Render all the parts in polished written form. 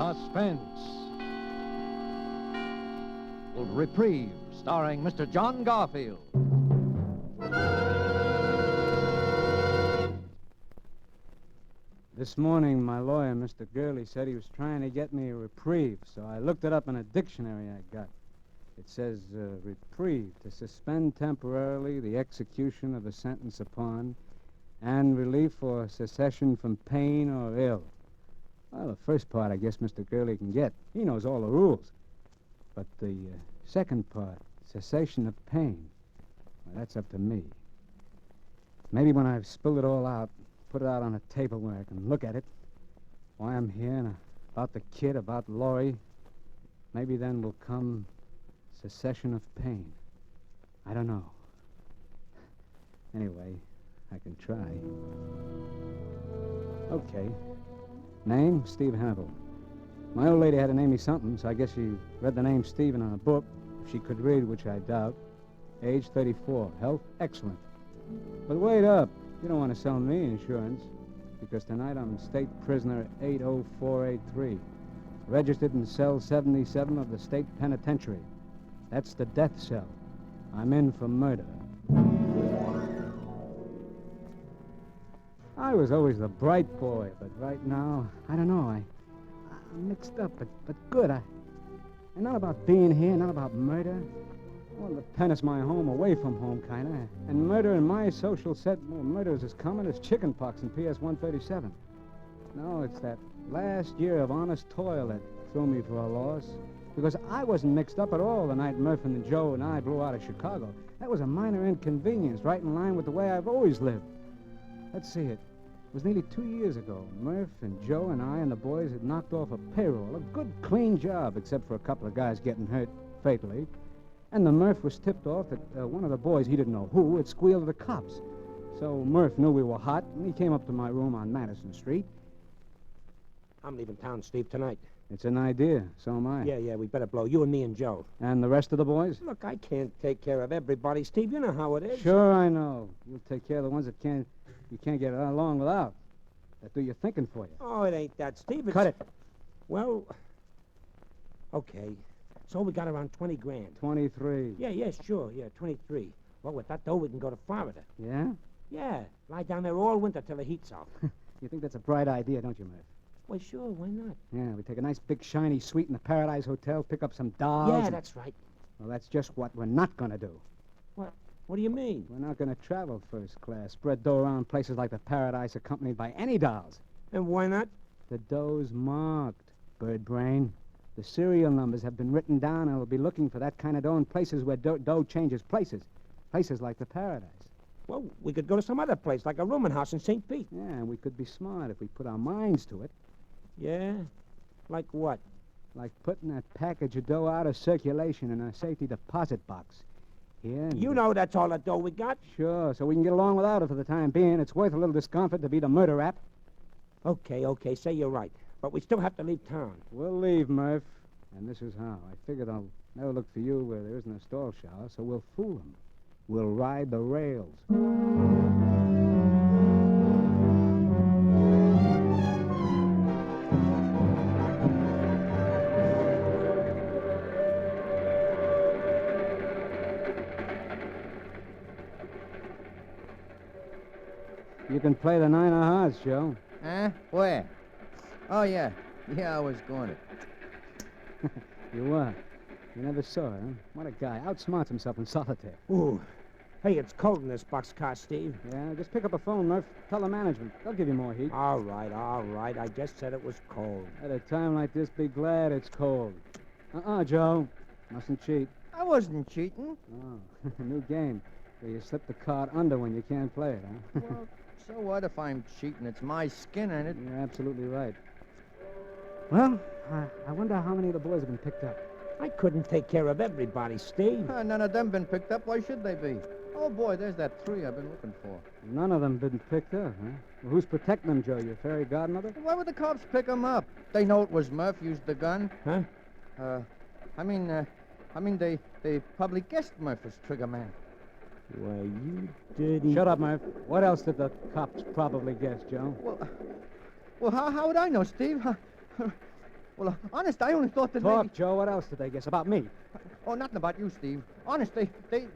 Suspense. Reprieve, starring Mr. John Garfield. This morning, my lawyer, Mr. Gurley, said he was trying to get me a reprieve, so I looked it up in a dictionary I got. It says, reprieve, to suspend temporarily the execution of a sentence upon, and relief or cessation from pain or ill. Well, the first part, I guess Mr. Gurley can get. He knows all the rules. But the second part, cessation of pain, well, that's up to me. Maybe when I've spilled it all out, put it out on a table where I can look at it, why I'm here, and about the kid, about Laurie, maybe then will come cessation of pain. I don't know. Anyway, I can try. Okay. Name, Steve Hannibal. My old lady had to name me something, so I guess she read the name Stephen on a book, if she could read, which I doubt. Age 34. Health, excellent. But wait up. You don't want to sell me insurance, because tonight I'm state prisoner 80483, registered in cell 77 of the state penitentiary. That's the death cell. I'm in for murder. I was always the bright boy, but right now, I don't know, I'm mixed up, but good. And not about being here, not about murder. Well, the pen is my home, away from home, kind of. And murder in my social set, well, murder is as common as chicken pox in PS 137. No, it's that last year of honest toil that threw me for a loss. Because I wasn't mixed up at all the night Murph and Joe and I blew out of Chicago. That was a minor inconvenience, right in line with the way I've always lived. Let's see it. It was nearly 2 years ago. Murph and Joe and I and the boys had knocked off a payroll. A good, clean job, except for a couple of guys getting hurt fatally. And the Murph was tipped off that one of the boys, he didn't know who, had squealed to the cops. So Murph knew we were hot, and he came up to my room on Madison Street. I'm leaving town, Steve, tonight. It's an idea. So am I. Yeah, we better blow. You and me and Joe. And the rest of the boys? Look, I can't take care of everybody, Steve. You know how it is. Sure, I know. You'll take care of the ones that you can't get along without. That do your thinking for you. Oh, it ain't that, Steve. It's... Cut it. Well, okay. So we got around 20 grand. 23. Yeah, sure. Yeah, 23. Well, with that dough, we can go to Florida. Yeah? Yeah. Lie down there all winter till the heat's off. You think that's a bright idea, don't you, Murph? Well, sure. Why not? Yeah, we take a nice big shiny suite in the Paradise Hotel, pick up some dolls. Yeah, that's right. Well, that's just what we're not going to do. What do you mean? We're not going to travel first class, spread dough around places like the Paradise accompanied by any dolls. And why not? The dough's marked, bird brain. The serial numbers have been written down, and we'll be looking for that kind of dough in places where dough changes places. Places like the Paradise. Well, we could go to some other place, like a rooming house in St. Pete. Yeah, and we could be smart if we put our minds to it. Yeah? Like what? Like putting that package of dough out of circulation in a safety deposit box. Here. You know that's all the dough we got. Sure, so we can get along without it for the time being. It's worth a little discomfort to beat a murder rap. Okay, say you're right. But we still have to leave town. We'll leave, Murph. And this is how. I figured I'll never look for you where there isn't a stall shower, so we'll fool them. We'll ride the rails. You can play the 9 of hearts, Joe. Huh? Where? Oh, yeah. Yeah, I was going to. You were. You never saw it, huh? What a guy. Outsmarts himself in solitaire. Ooh. Hey, it's cold in this boxcar, Steve. Yeah, just pick up a phone, Murph. Tell the management. They'll give you more heat. All right. I just said it was cold. At a time like this, be glad it's cold. Joe. Mustn't cheat. I wasn't cheating. Oh, new game. Where you slip the card under when you can't play it, huh? Well, so what if I'm cheating? It's my skin in it. You're absolutely right. Well, I wonder how many of the boys have been picked up. I couldn't take care of everybody, Steve. None of them been picked up. Why should they be? Oh, boy, there's that 3 I've been looking for. None of them been picked up, huh? Well, who's protecting them, Joe? Your fairy godmother? Why would the cops pick them up? They know it was Murph used the gun. Huh? I mean, they probably guessed Murph was trigger man. Why, you dirty... Shut up, Murph. What else did the cops probably guess, Joe? Well, how would I know, Steve? Well, honest, I only thought that Talk, maybe... Joe. What else did they guess? About me? Oh, nothing about you, Steve. Honest, they...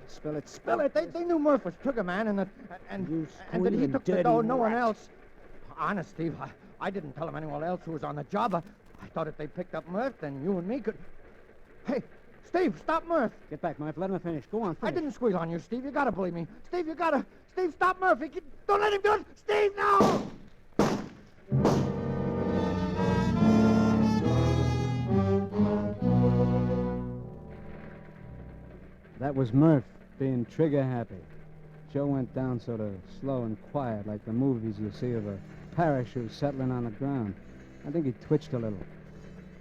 Spill it, Well, spill it. they knew Murph was trigger man and that You and that he squealing took the dirty dough. No one rat. else. Honest, Steve, I didn't tell him anyone else who was on the job. I thought if they picked up Murph, then you and me could. Hey, Steve, stop Murph! Get back, Murph. Let him finish. Go on, finish. I didn't squeal on you, Steve. You gotta believe me, Steve. You gotta. Steve, stop Murph! Don't let him do it, Steve. No! That was Murph being trigger happy. Joe went down sort of slow and quiet, like the movies you see of a parachute settling on the ground. I think he twitched a little.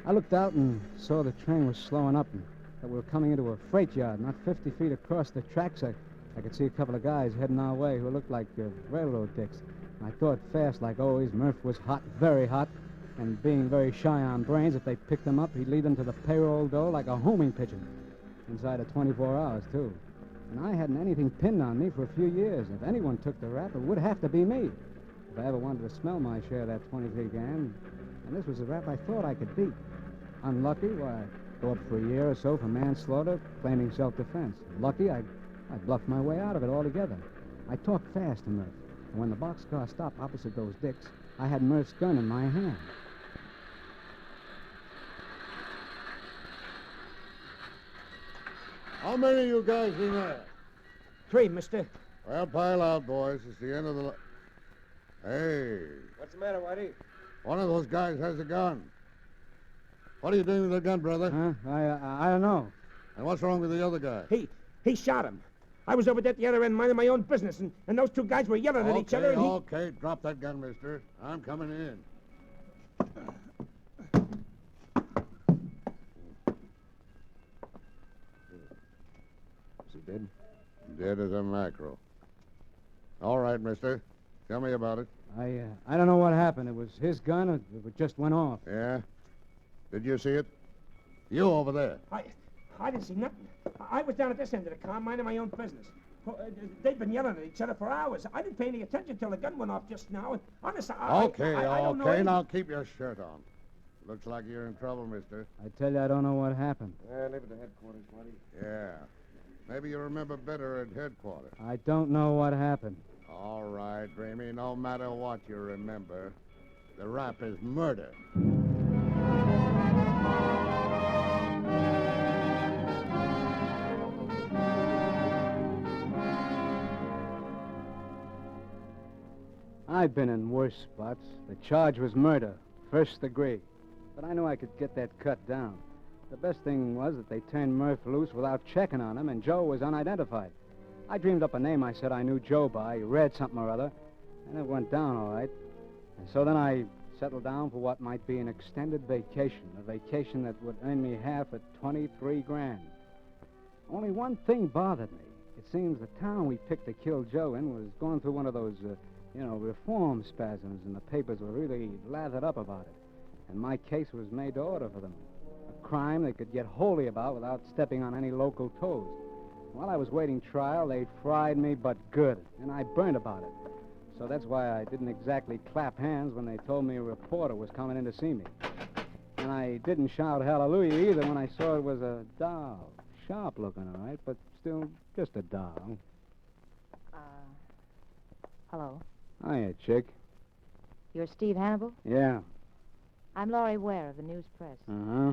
I looked out and saw the train was slowing up and that we were coming into a freight yard, not 50 feet across the tracks. I could see a couple of guys heading our way who looked like railroad dicks. And I thought fast, like always. Murph was hot, very hot, and being very shy on brains, if they picked him up, he'd lead them to the payroll dough like a homing pigeon. Inside of 24 hours, too. And I hadn't anything pinned on me for a few years. If anyone took the rap, it would have to be me. If I ever wanted to smell my share of that 23 grand. And this was a rap I thought I could beat. Unlucky, why, I'd go up for a year or so for manslaughter, claiming self-defense. Lucky, I'd bluff my way out of it altogether. I talked fast to Murph. And when the boxcar stopped opposite those dicks, I had Murph's gun in my hand. How many of you guys in there? 3, mister. Well, pile out, boys. It's the end of the... Hey, What's the matter, Whitey? one of those guys has a gun. What are you doing with the gun, brother? Huh? I don't know. And what's wrong with the other guy? He shot him. I was over there at the other end minding my own business, and those 2 guys were yelling at each other, and Okay, drop that gun, mister. I'm coming in. Is he dead? Dead as a mackerel. All right, mister. Tell me about it. I don't know what happened. It was his gun, or it just went off. Yeah? Did you see it? You over there. I didn't see nothing. I was down at this end of the car minding my own business. They've been yelling at each other for hours. I didn't pay any attention till the gun went off just now. And honest, I don't know anything. Now keep your shirt on. Looks like you're in trouble, mister. I tell you, I don't know what happened. Leave it to headquarters, buddy. Yeah. Maybe you remember better at headquarters. I don't know what happened. All right, Dreamy. No matter what you remember, the rap is murder. I'd been in worse spots. The charge was murder, first degree. But I knew I could get that cut down. The best thing was that they turned Murph loose without checking on him, and Joe was unidentified. I dreamed up a name I said I knew Joe by, read something or other, and it went down all right. And so then I settled down for what might be an extended vacation, a vacation that would earn me half at 23 grand. Only one thing bothered me. It seems the town we picked to kill Joe in was going through one of those, reform spasms, and the papers were really lathered up about it. And my case was made to order for them. A crime they could get holy about without stepping on any local toes. While I was waiting trial, they fried me but good, and I burned about it. So that's why I didn't exactly clap hands when they told me a reporter was coming in to see me. And I didn't shout hallelujah either when I saw it was a doll. Sharp looking, all right, but still just a doll. Hello. Hiya, chick. You're Steve Hannibal? Yeah. I'm Laurie Ware of the News Press. Uh-huh.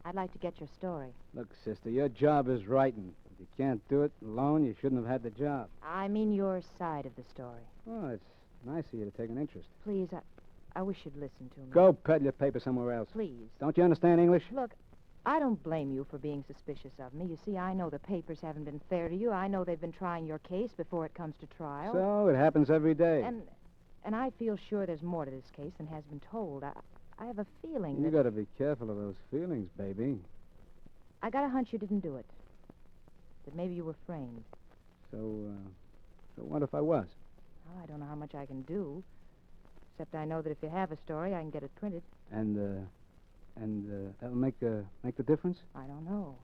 I'd like to get your story. Look, sister, your job is writing. If you can't do it alone, you shouldn't have had the job. I mean your side of the story. Oh, it's nice of you to take an interest. Please, I wish you'd listen to me. Go peddle your paper somewhere else. Please. Don't you understand English? Look, I don't blame you for being suspicious of me. You see, I know the papers haven't been fair to you. I know they've been trying your case before it comes to trial. So, it happens every day. And I feel sure there's more to this case than has been told. I have a feeling You that... gotta be careful of those feelings, baby. I got a hunch you didn't do it. That maybe you were framed. So what if I was? Oh, I don't know how much I can do. Except I know that if you have a story, I can get it printed. And that'll make the difference? I don't know.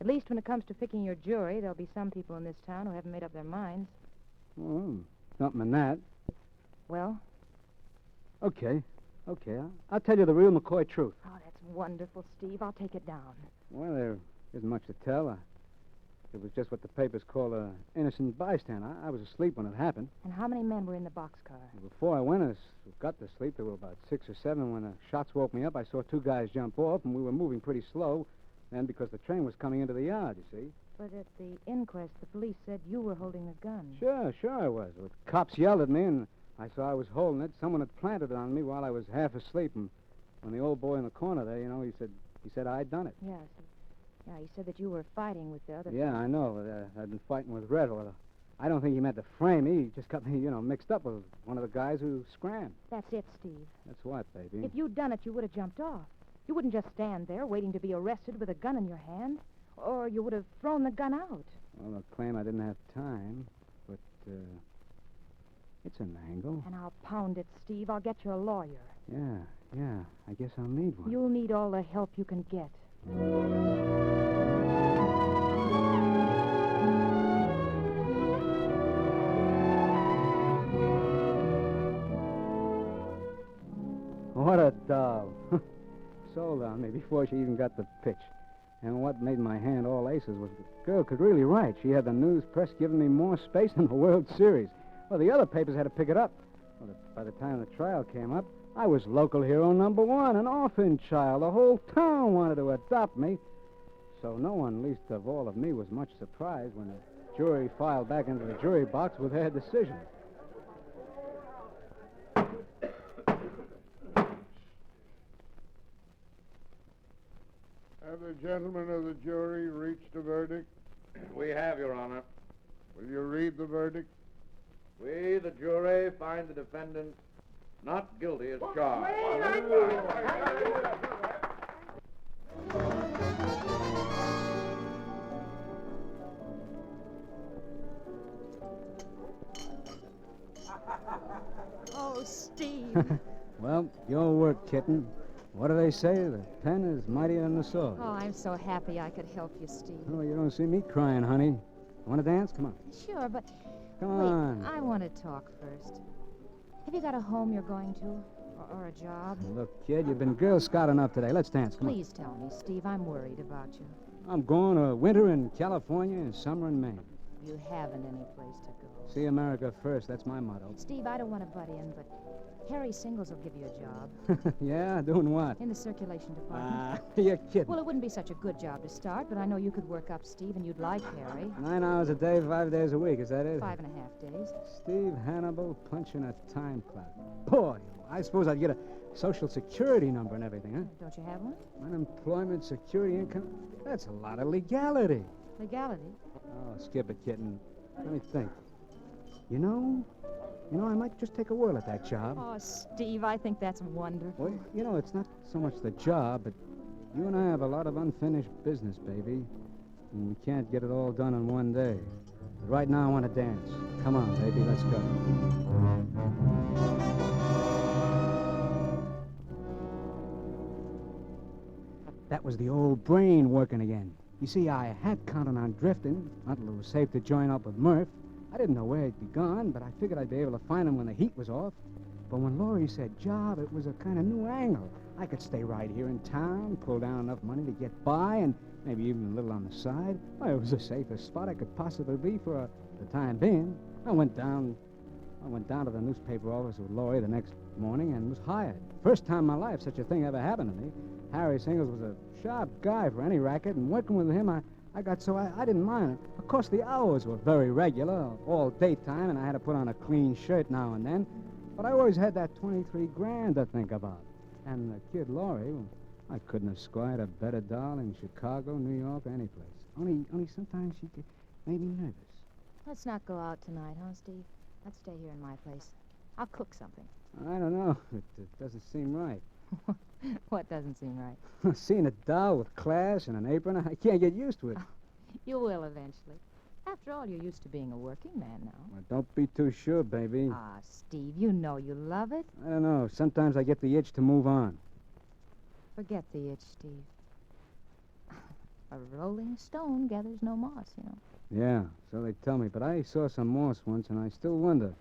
At least when it comes to picking your jury, there'll be some people in this town who haven't made up their minds. Oh, something in that. Well? Okay. I'll tell you the real McCoy truth. Oh, that's wonderful, Steve. I'll take it down. Well, there isn't much to tell. It was just what the papers call an innocent bystander. I was asleep when it happened. And how many men were in the boxcar? Before I got to sleep, there were about 6 or 7. When the shots woke me up, I saw 2 guys jump off, and we were moving pretty slow. And because the train was coming into the yard, you see. But at the inquest, the police said you were holding a gun. Sure I was. The cops yelled at me, and I saw I was holding it. Someone had planted it on me while I was half asleep. And when the old boy in the corner there, he said I'd done it. Yes. Yeah, he said that you were fighting with the other Yeah, fellow. I know. I'd been fighting with Red. Well, I don't think he meant to frame me. He just got me, mixed up with one of the guys who scrammed. That's it, Steve. That's what, baby? If you'd done it, you would have jumped off. You wouldn't just stand there waiting to be arrested with a gun in your hand. Or you would have thrown the gun out. Well, they'll claim I didn't have time, but, it's an angle. And I'll pound it, Steve. I'll get you a lawyer. Yeah, I guess I'll need one. You'll need all the help you can get. What a doll. Sold on me before she even got the pitch. And what made my hand all aces was the girl could really write. She had the news press giving me more space than the World Series. Well, the other papers had to pick it up. Well, by the time the trial came up, I was local hero #1, an orphan child. The whole town wanted to adopt me. So no one, least of all of me, was much surprised when the jury filed back into the jury box with their decision. Have the gentlemen of the jury reached a verdict? We have, Your Honor. Will you read the verdict? We, the jury, find the defendant not guilty as charged. Oh, Steve. Well, your work, kitten. What do they say? The pen is mightier than the sword. Oh, I'm so happy I could help you, Steve. Oh, you don't see me crying, honey. Want to dance? Come on. Sure, but... Come Wait, on. I want to talk first. Have you got a home you're going to? Or a job? Look, kid, you've been Girl Scout enough today. Let's dance. Come Please tell me, Steve. I'm worried about you. on. I'm going to winter in California and summer in Maine. You haven't any place to go. See America first. That's my motto. Steve, I don't want to butt in, but Harry Singles will give you a job. Yeah? Doing what? In the circulation department. You're kidding. Well, it wouldn't be such a good job to start, but I know you could work up, Steve, and you'd like Harry. 9 hours a day, 5 days a week. Is that it? 5.5 days. Steve Hannibal punching a time clock. Boy, I suppose I'd get a Social Security number and everything, huh? Don't you have one? Unemployment, security, income. That's a lot of legality. Legality? Oh, skip it, kitten. Let me think. You know, I might just take a whirl at that job. Oh, Steve, I think that's wonderful. Well, it's not so much the job, but you and I have a lot of unfinished business, baby. And we can't get it all done in one day. But right now, I want to dance. Come on, baby, let's go. That was the old brain working again. You see, I had counted on drifting until it was safe to join up with Murph. I didn't know where he'd be gone, but I figured I'd be able to find him when the heat was off. But when Laurie said job, it was a kind of new angle. I could stay right here in town, pull down enough money to get by, and maybe even a little on the side. Well, it was the safest spot I could possibly be for the time being. I went down to the newspaper office with Laurie the next morning and was hired. First time in my life such a thing ever happened to me. Harry Singles was a sharp guy for any racket, and working with him, I got so I didn't mind it. Of course, the hours were very regular, all daytime, and I had to put on a clean shirt now and then. But I always had that 23 grand to think about. And the kid Laurie, well, I couldn't have squired a better doll in Chicago, New York, or any place. Only sometimes she made me nervous. Let's not go out tonight, huh, Steve? Let's stay here in my place. I'll cook something. I don't know. It doesn't seem right. What doesn't seem right? Seeing a doll with class and an apron, I can't get used to it. You will eventually. After all, you're used to being a working man now. Well, don't be too sure, baby. Ah, Steve, you know you love it. I don't know. Sometimes I get the itch to move on. Forget the itch, Steve. A rolling stone gathers no moss, you know. Yeah, so they tell me. But I saw some moss once, and I still wonder,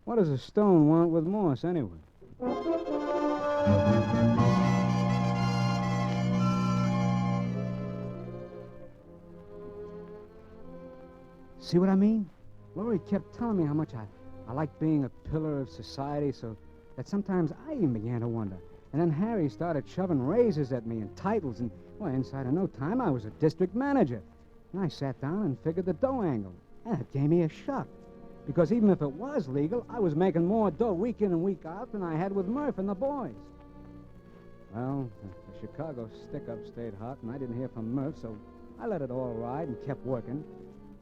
what does a stone want with moss anyway? See what I mean? Laurie kept telling me how much I liked being a pillar of society, so that sometimes I even began to wonder. And then Harry started shoving raises at me and titles, and, well, inside of no time, I was a district manager. And I sat down and figured the dough angle. And it gave me a shock. Because even if it was legal, I was making more dough week in and week out than I had with Murph and the boys. Well, the Chicago stick-up stayed hot, and I didn't hear from Murph, so I let it all ride and kept working.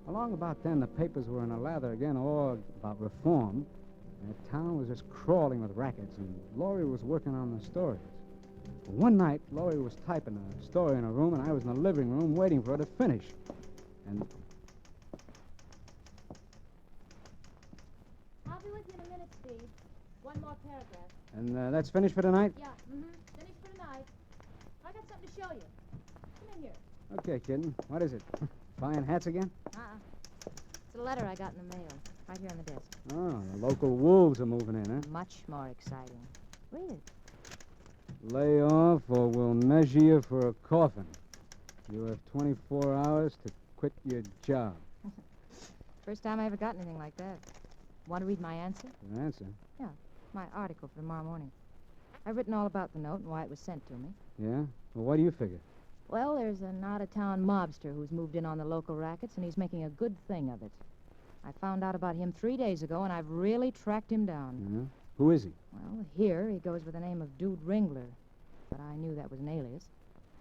Along about then, the papers were in a lather again, all about reform. And the town was just crawling with rackets, and Laurie was working on the stories. One night, Laurie was typing a story in her room, and I was in the living room waiting for her to finish. And... I'll be with you in a minute, Steve. One more paragraph. And that's finished for tonight? Yeah, finished for tonight. I got something to show you. Come in here. Okay, kitten. What is it? Buying hats again? It's a letter I got in the mail, right here on the desk. Oh, the local wolves are moving in, huh? Much more exciting. Read it. Lay off or we'll measure you for a coffin. You have 24 hours to quit your job. First time I ever got anything like that. Want to read my answer? Your answer? Yeah, my article for tomorrow morning. I've written all about the note and why it was sent to me. Yeah? Well, what do you figure? Well, there's an out-of-town mobster who's moved in on the local rackets, and he's making a good thing of it. I found out about him 3 days ago, and I've really tracked him down. Yeah? Who is he? Well, here he goes with the name of Dude Ringler, but I knew that was an alias.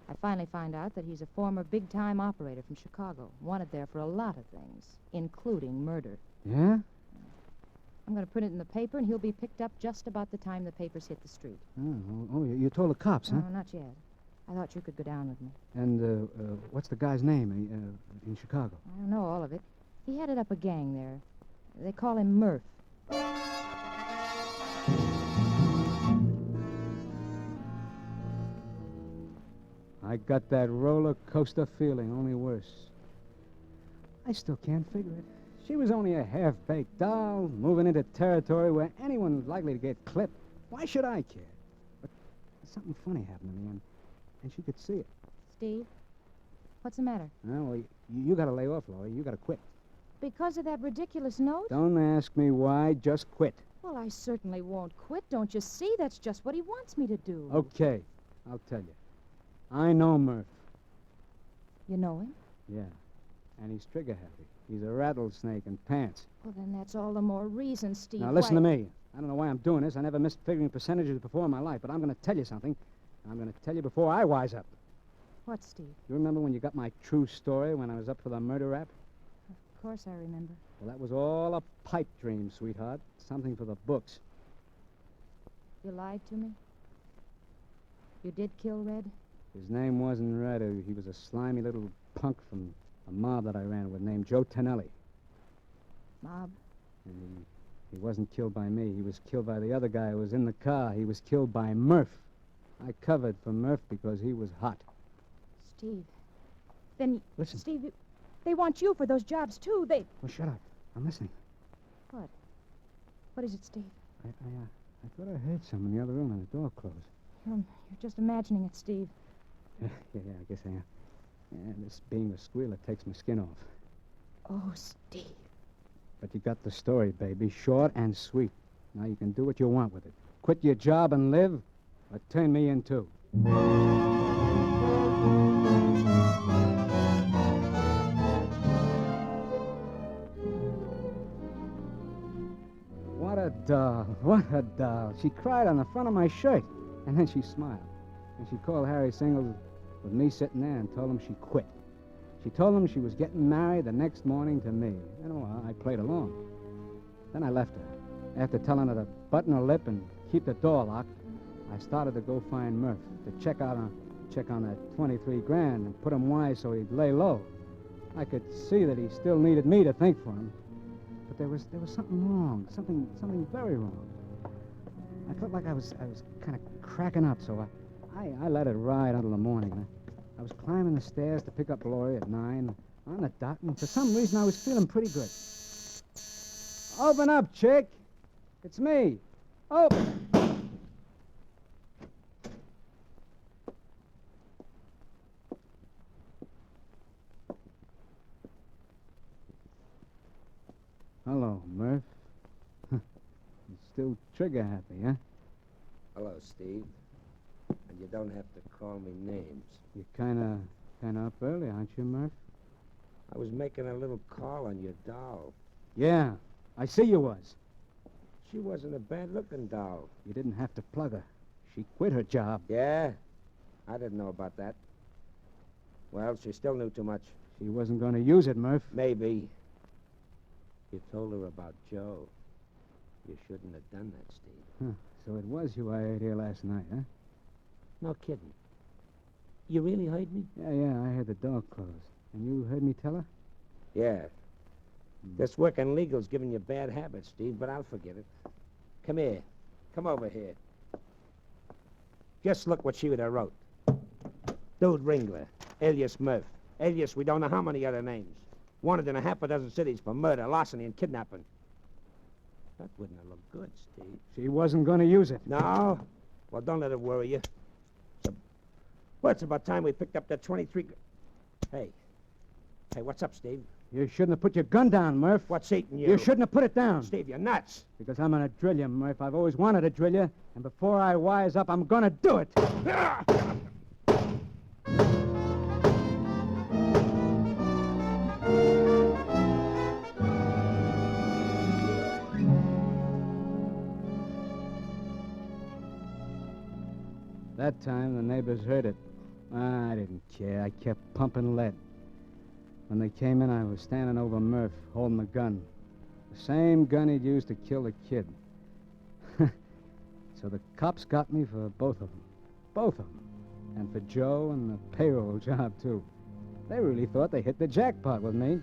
I finally find out that he's a former big-time operator from Chicago, wanted there for a lot of things, including murder. Yeah? I'm going to print it in the paper, and he'll be picked up just about the time the papers hit the street. Oh, you told the cops, huh? No, not yet. I thought you could go down with me. And what's the guy's name in Chicago? I don't know all of it. He headed up a gang there. They call him Murph. I got that roller coaster feeling, only worse. I still can't figure it. She was only a half-baked doll, moving into territory where anyone was likely to get clipped. Why should I care? But something funny happened to me, and she could see it. Steve, what's the matter? Well, you got to lay off, Laurie. You got to quit. Because of that ridiculous note? Don't ask me why. Just quit. Well, I certainly won't quit. Don't you see? That's just what he wants me to do. Okay, I'll tell you. I know Murph. You know him? Yeah, and he's trigger-happy. He's a rattlesnake in pants. Well, then that's all the more reason, Steve. Now, listen to me. I don't know why I'm doing this. I never missed figuring percentages before in my life, but I'm going to tell you something. I'm going to tell you before I wise up. What, Steve? You remember when you got my true story when I was up for the murder rap? Of course I remember. Well, that was all a pipe dream, sweetheart. Something for the books. You lied to me? You did kill Red? His name wasn't Red. He was a slimy little punk from a mob that I ran with named Joe Tonelli. Mob? And he wasn't killed by me. He was killed by the other guy who was in the car. He was killed by Murph. I covered for Murph because he was hot. Steve. Then... Listen. Steve, they want you for those jobs, too. They... Well, shut up. I'm listening. What? What is it, Steve? I thought I heard some in the other room and the door closed. You're just imagining it, Steve. Yeah, I guess I am. Yeah, this being a squealer takes my skin off. Oh, Steve. But you got the story, baby. Short and sweet. Now you can do what you want with it. Quit your job and live, or turn me in, too. What a doll. What a doll. She cried on the front of my shirt, and then she smiled. And she called Harry Singles with me sitting there and told him she quit. She told him she was getting married the next morning to me. I played along. Then I left her. After telling her to button her lip and keep the door locked, I started to go find Murph to check on that 23 grand and put him wise so he'd lay low. I could see that he still needed me to think for him. But there was something wrong, something very wrong. I felt like I was kind of cracking up, so I let it ride until the morning. I was climbing the stairs to pick up Laurie at 9 on the dot, and for some reason I was feeling pretty good. Open up, chick. It's me. Open. too trigger-happy, huh? Hello, Steve. And you don't have to call me names. You're kinda up early, aren't you, Murph? I was making a little call on your doll. Yeah, I see you was. She wasn't a bad-looking doll. You didn't have to plug her. She quit her job. Yeah? I didn't know about that. Well, she still knew too much. She wasn't going to use it, Murph. Maybe. You told her about Joe. You shouldn't have done that, Steve. Huh. So it was you I heard here last night, huh? No kidding. You really heard me? Yeah, I heard the door close. And you heard me tell her? Yeah. This working legal's giving you bad habits, Steve, but I'll forget it. Come here. Come over here. Just look what she would have wrote. Dude Ringler, alias Murph. Alias, we don't know how many other names. Wanted in a half a dozen cities for murder, larceny, and kidnapping. That wouldn't have looked good, Steve. She wasn't going to use it. No? Well, don't let it worry you. Well, it's about time we picked up that 23... Hey, what's up, Steve? You shouldn't have put your gun down, Murph. What's eating you? You shouldn't have put it down. Steve, you're nuts. Because I'm going to drill you, Murph. I've always wanted to drill you, and before I wise up, I'm going to do it. That time, the neighbors heard it. I didn't care. I kept pumping lead. When they came in, I was standing over Murph, holding the gun. The same gun he'd used to kill the kid. So the cops got me for both of them. Both of them. And for Joe and the payroll job, too. They really thought they hit the jackpot with me.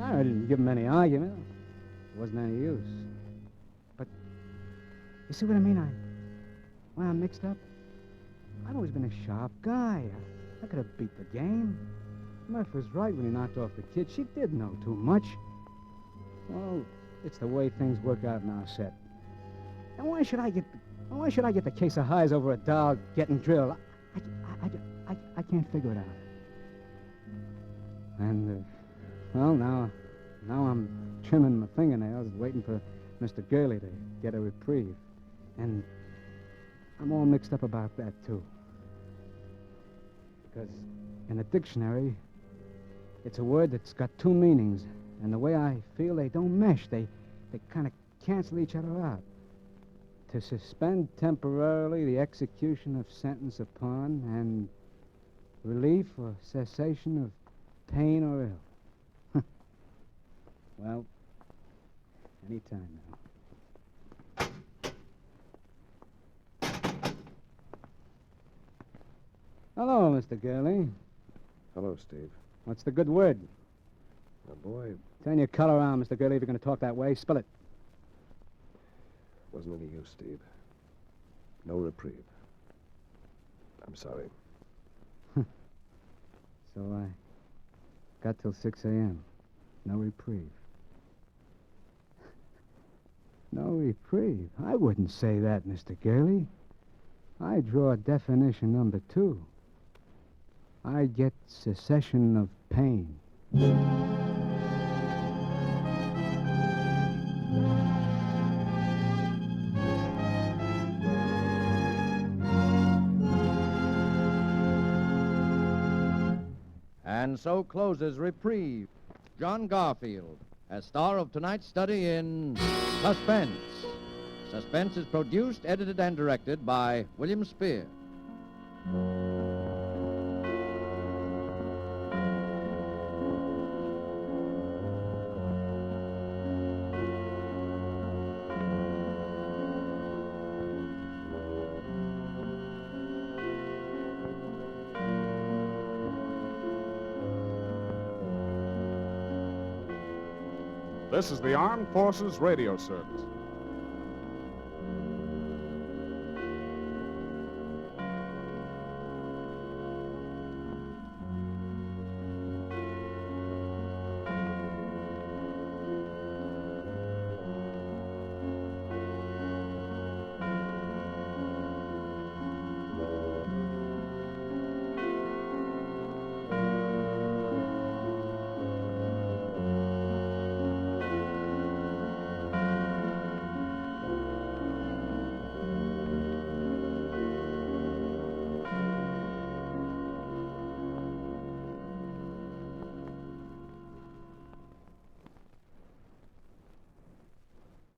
I didn't give them any argument. It wasn't any use. But, you see what I mean? When I'm mixed up, I've always been a sharp guy. I could have beat the game. Murph was right when he knocked off the kid. She did know too much. Well, it's the way things work out in our set. And why should I get the case of highs over a dog getting drilled? I can't figure it out. And, well, now I'm trimming my fingernails, waiting for Mr. Gurley to get a reprieve. And I'm all mixed up about that, too. Because in the dictionary, it's a word that's got two meanings, and the way I feel, they don't mesh. They kind of cancel each other out. To suspend temporarily the execution of sentence upon, and relief or cessation of pain or ill. Well, any time now. Hello, Mr. Gurley. Hello, Steve. What's the good word? Now, boy, Turn your collar around, Mr. Gurley, if you're going to talk that way. Spill it. wasn't any use, Steve. No reprieve. I'm sorry. So I got till 6 a.m. No reprieve. No reprieve? I wouldn't say that, Mr. Gurley. I draw definition number 2. I get cessation of pain. And so closes Reprieve. John Garfield, as star of tonight's study in Suspense. Suspense is produced, edited, and directed by William Spear. This is the Armed Forces Radio Service.